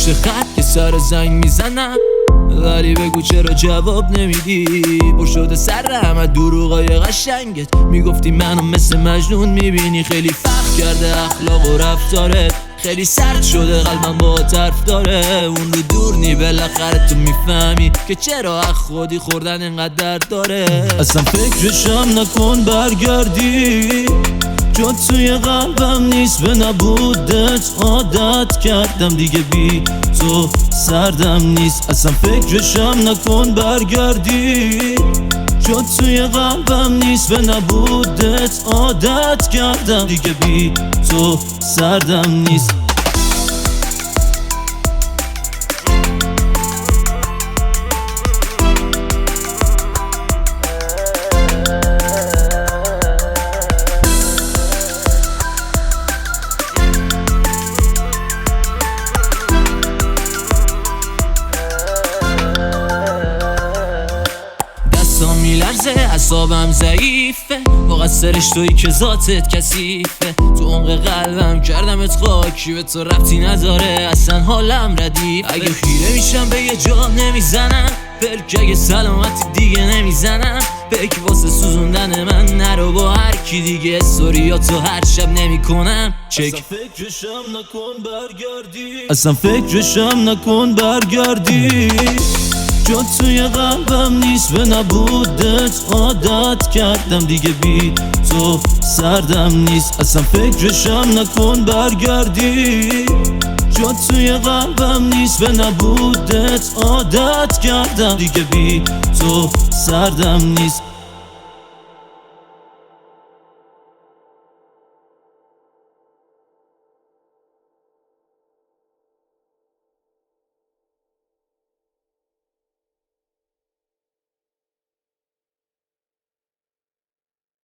پشت خط که سر زنگ میزنم، ولی بگو چرا جواب نمیدی. پر شده سرم از دروغای قشنگت، میگفتی منو مثل مجنون میبینی. خیلی فرق کرده اخلاق و رفتارت، خیلی سرد شده قلبم با طرف داره. اون رو دور نی بالاخره تو میفهمی که چرا از خودی خوردن اینقدر درد داره. اصلا فکرشم نکن برگردی، چون توی قلبم نیست. به نبودت عادت کردم دیگه، بی تو سردم نیست. اصلا فکرشم نکن برگردی، چون توی قلبم نیست. به نبودت عادت کردم دیگه، بی تو سردم نیست. میلرزه اعصابم ضعیفه، مقصرش تویی که ذاتت کثیفه. تو عمق قلبم کردمت خاکی، به تو ربطی نداره اصلا حالم ردیفه. اگه خیره میشم به یه جا نمیزنم، پلک اگه سلامتی دیگه نمیزنم. پک واسه سوزوندن من نرو با هر کی دیگه، استوریاتو هر شب نمیکنم چک. اصلا فکرشم نکن برگردی، اصلا فکرشم نکن برگردی، چون توی قلبم نیست. به نبودت عادت کردم دیگه، بی تو سردم نیست. اصلا فکرشم نکن برگردی، چون توی قلبم نیست. به نبودت عادت کردم دیگه، بی تو سردم نیست.